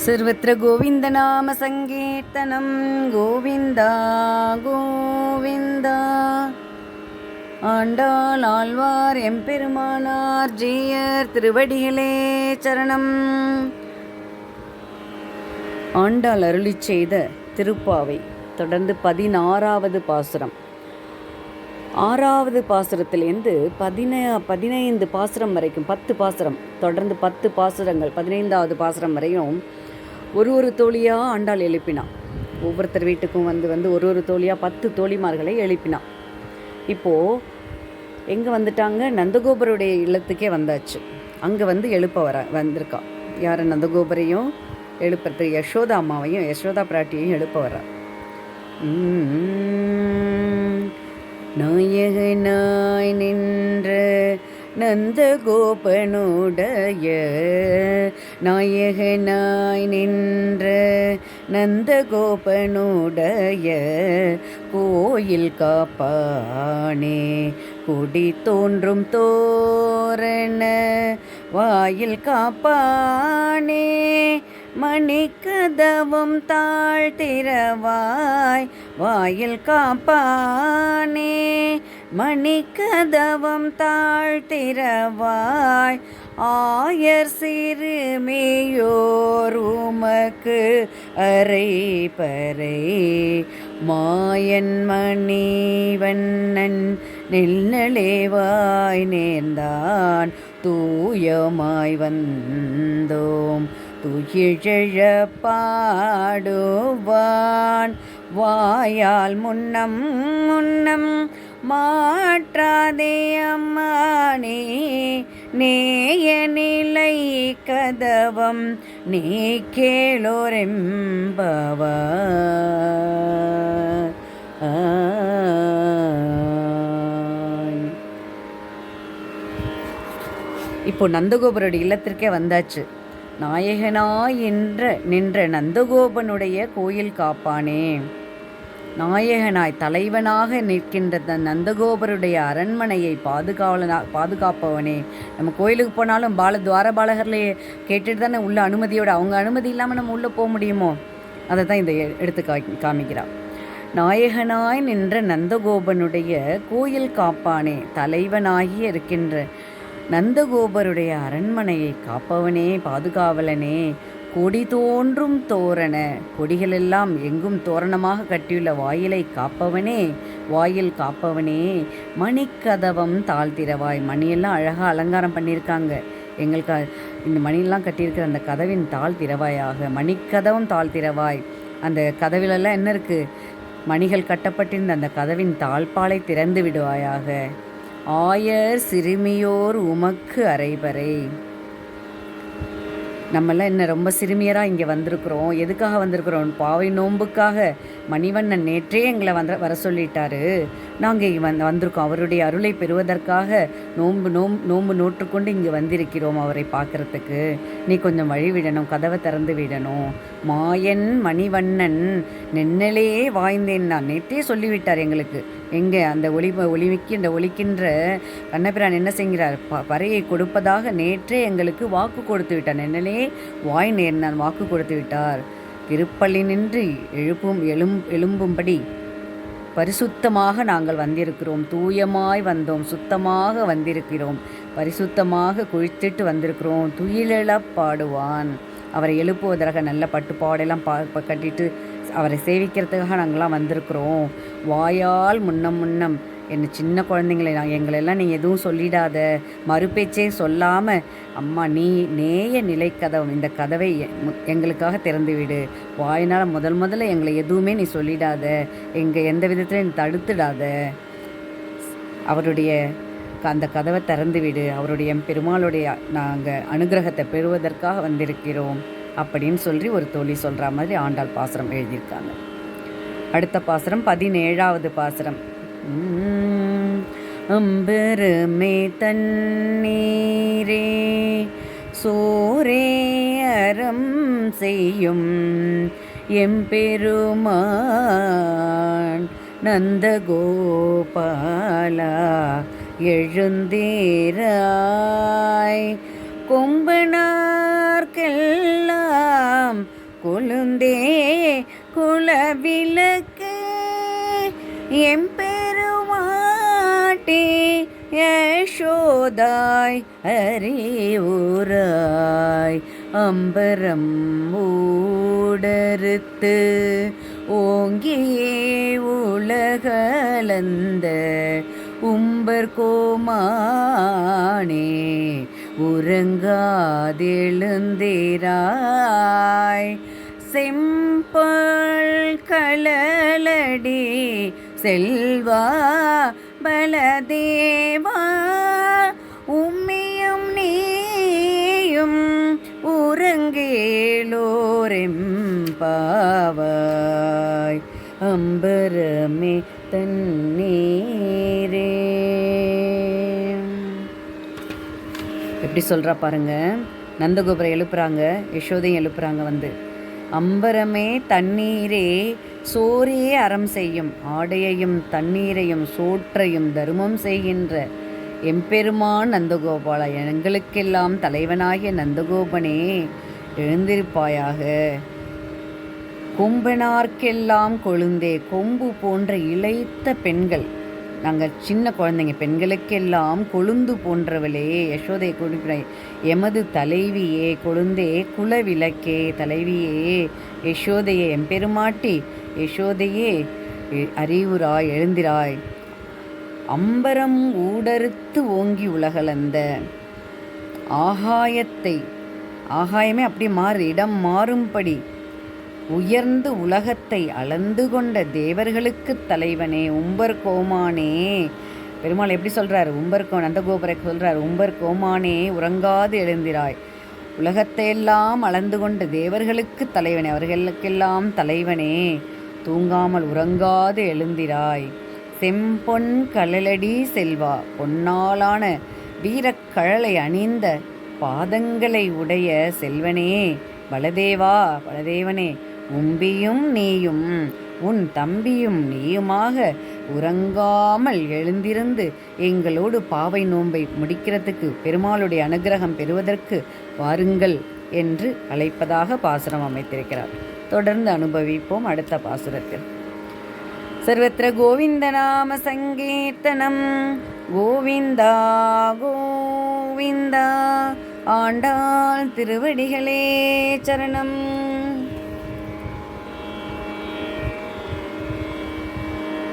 सर्वत्र गोविन्दनाम सङ्कीर्तनं गोविन्द गोविन्द ஆண்டாள் ஆழ்வார் எம்பெருமானார் ஜீயர் திருவடிகளே சரணம். ஆண்டாள் அருளிச் செய்த திருப்பாவை தொடர்ந்து 16வது பாசுரம். 6வது பாசுரத்திலேருந்து 15 பாசுரம் வரைக்கும் 10 பாசுரம், தொடர்ந்து 10 பாசுரங்கள் 15வது பாசுரம் வரையும் ஒரு தோழியாக ஆண்டாள் எழுப்பினான். ஒவ்வொருத்தர் வீட்டுக்கும் வந்து ஒரு தோழியாக 10 தோழிமார்களை எழுப்பினான். இப்போது எங்கே வந்துட்டாங்க? நந்தகோபருடைய இல்லத்துக்கே வந்தாச்சு. அங்கே எழுப்ப வந்திருக்கா. யார்? நந்தகோபரையும் எழுப்புறது, யசோதா அம்மாவையும் யசோதா பிராட்டியையும் எழுப்ப வர. நாயகனாய் நின்ற நந்தகோபனுடைய நாயகனாய் நின்ற நந்தகோபனுடைய கோயில் காப்பானே, குடி தோன்றும் தோரண வாயில் காப்பானே, மணிக்கதவும் தாழ்த்திரவாய் வாயில் காப்பானே, மணிக்கதவம் தாழ்த்திரவாய் ஆயர் சிறுமியோர் உமக்கு அரை பறை மாயன் மணிவண்ணன் நெல்நலேவாய் நேர்ந்தான் தூயமாய் வந்தோம் துயிழ பாடுவான் வாயால் முன்னம் மாற்றாதே அம்மானே, நேய நிலை கதவம் நீ கேளோரெம்பவாய். இப்போ நந்தகோபருடைய இல்லத்திற்கே வந்தாச்சு. நாயகனாய் நின்ற நந்தகோபனுடைய கோயில் காப்பானே, நாயகனாய் தலைவனாக நிற்கின்ற நந்தகோபருடைய அரண்மனையை பாதுகாப்பவனே. நம்ம கோயிலுக்கு போனாலும் துவாரபாலகர்லேயே கேட்டுட்டு தானே உள்ள அனுமதியோடு, அவங்க அனுமதி இல்லாமல் நம்ம உள்ளே போக முடியுமோ? அதை தான் இந்த எடுத்து காமிக்கிறான். நாயகனாய் நின்ற நந்தகோபனுடைய கோயில் காப்பானே, தலைவனாகி இருக்கின்ற நந்தகோபருடைய அரண்மனையை காப்பவனே, பாதுகாவலனே. கொடி தோன்றும் தோரண, கொடிகளெல்லாம் எங்கும் தோரணமாக கட்டியுள்ள வாயிலை காப்பவனே, வாயில் காப்பவனே. மணிக்கதவம் தாழ்த்திரவாய், மணியெல்லாம் அழகாக அலங்காரம் பண்ணியிருக்காங்க. எங்களுக்கு இந்த மணியெல்லாம் கட்டியிருக்கிற அந்த கதவின் தாழ்த்திரவாயாக, மணிக்கதவம் தாழ்த்திரவாய். அந்த கதவிலெல்லாம் என்ன இருக்குது? மணிகள் கட்டப்பட்டிருந்த அந்த கதவின் தாழ்பாலை திறந்து விடுவாயாக. ஆயர் சிறுமியோர் உமக்கு அரைபறை. நம்மெல்லாம் என்ன ரொம்ப சிறுமியராக இங்கே வந்திருக்கிறோம். எதுக்காக வந்திருக்கிறோம்? பாவை நோன்புக்காக. மணிவண்ணன் நேற்றே எங்களை வர சொல்லிட்டாரு. நாங்கள் வந்திருக்கோம் அவருடைய அருளை பெறுவதற்காக. நோன்பு நோற்றுக்கொண்டு இங்கே வந்திருக்கிறோம் அவரை பார்க்குறதுக்கு. நீ கொஞ்சம் வழி விடணும், கதவை திறந்து விடணும். மாயன் மணிவண்ணன் நென்னலே வாய்ந்தேன் நான் நேற்றே சொல்லிவிட்டார் எங்களுக்கு. எங்கே அந்த ஒலிக்கின்ற கண்ணபிரான் என்ன செய்கிறார்? பறையை கொடுப்பதாக நேற்றே எங்களுக்கு வாக்கு கொடுத்து விட்டார். நென்னலே வாய் நேர்ந்தான், வாக்கு கொடுத்து விட்டார். திருப்பள்ளி நின்று எழும்பும்படி பரிசுத்தமாக நாங்கள் வந்திருக்கிறோம். தூயமாய் வந்தோம், சுத்தமாக வந்திருக்கிறோம், பரிசுத்தமாக குளித்துட்டு வந்திருக்கிறோம். துயிலெழப் பாடுவான். அவரை எழுப்புவதற்காக நல்ல பட்டுப்பாடெல்லாம் கட்டிட்டு அவரை சேவிக்கிறதுக்காக நாங்கள்லாம் வந்திருக்கிறோம். வாயால் முன்னம் என்ன சின்ன குழந்தைங்களை எங்களெல்லாம் நீ எதுவும் சொல்லிடாத, மறுபேச்சே சொல்லாமல் அம்மா நீ நேய நிலை கதவம், இந்த கதவை எங்களுக்காக திறந்துவிடு. வாயினால் முதல்ல எங்களை எதுவுமே நீ சொல்லிடாத, எந்த விதத்தில் நீ தடுத்துடாத. அவருடைய அந்த கதவை திறந்துவிடு. அவருடைய பெருமாளுடைய நாங்கள் அனுகிரகத்தை பெறுவதற்காக வந்திருக்கிறோம் அப்படின்னு சொல்லி ஒரு தோழி சொல்கிற மாதிரி ஆண்டாள் பாசுரம் எழுதியிருக்காங்க. அடுத்த பாசுரம் 17வது பாசுரம். அம்பெருமே தண்ணீரே சோரே அறம் செய்யும் எம்பெருமான் நந்தகோபாலா எழுந்தீராய் கொம்பனார்க்கெல்லாம் கொழுந்தே குலவிளக்கு எம்பெருமாட்டி யசோதாய் அறிவுராய் அம்பரம் ஊடறுத்து ஓங்கியே உலகளந்த உம்பர் கோமானே உறங்காதெழுந்திராய் செம்பல் களலடி செல்வா பலதேவா உம்மியும் நீயும் உறங்கேலோரெம்பாவாய் அம்பரமே தண்ணீரே. எப்படி சொல்கிறா பாருங்க. நந்தகோபுரம் எழுப்புறாங்க, யசோதையும் எழுப்புறாங்க. வந்து அம்பரமே தண்ணீரே சோரே அறம் செய்யும், ஆடையையும் தண்ணீரையும் சோற்றையும் தர்மம் செய்கின்ற எம்பெருமான் நந்தகோபாலா, எங்களுக்கெல்லாம் தலைவனாகிய நந்தகோபனே எழுந்திருப்பாயாக. கொம்பனார்க்கெல்லாம் கொழுந்தே, கொம்பு போன்ற இளைத்த பெண்கள், நாங்கள் சின்ன குழந்தைங்க, பெண்களுக்கெல்லாம் கொழுந்து போன்றவளே யசோதை கொடுக்கிற எமது தலைவியே, கொழுந்தே குலவிளக்கே தலைவியே யசோதையே எம்பெருமாட்டி யசோதையே அறிவுராய் எழுந்திராய். அம்பரம் ஊடறுத்து ஓங்கி உலகளந்த ஆகாயத்தை, ஆகாயமே அப்படி மாறு, இடம் மாறும்படி உயர்ந்து உலகத்தை அளந்து கொண்ட தேவர்களுக்கு தலைவனே உம்பர் கோமானே. பெருமாள் எப்படி சொல்கிறார்? நந்தகோபுரை சொல்கிறார், உம்பர் கோமானே உறங்காது எழுந்திராய். உலகத்தையெல்லாம் அளந்து கொண்ட தேவர்களுக்கு தலைவனே, அவர்களுக்கெல்லாம் தலைவனே, தூங்காமல் உறங்காது எழுந்திராய். செம்பொன் கழலடி செல்வா, பொன்னாலான வீரக்கழலை அணிந்த பாதங்களை உடைய செல்வனே பலதேவா, பலதேவனே, உம்பியும் நீயும் உன் தம்பியும் நீயுமாக உறங்காமல் எழுந்திருந்து எங்களோடு பாவை நோன்பை முடிக்கிறதுக்கு, பெருமாளுடைய அனுகிரகம் பெறுவதற்கு வாருங்கள் என்று அழைப்பதாக பாசுரம் அமைத்திருக்கிறார். தொடர்ந்து அனுபவிப்போம் அடுத்த பாசுரத்தில். சர்வத்திர கோவிந்த நாம சங்கீர்த்தனம், கோவிந்தா கோவிந்தா. ஆண்டாள் திருவடிகளே சரணம்.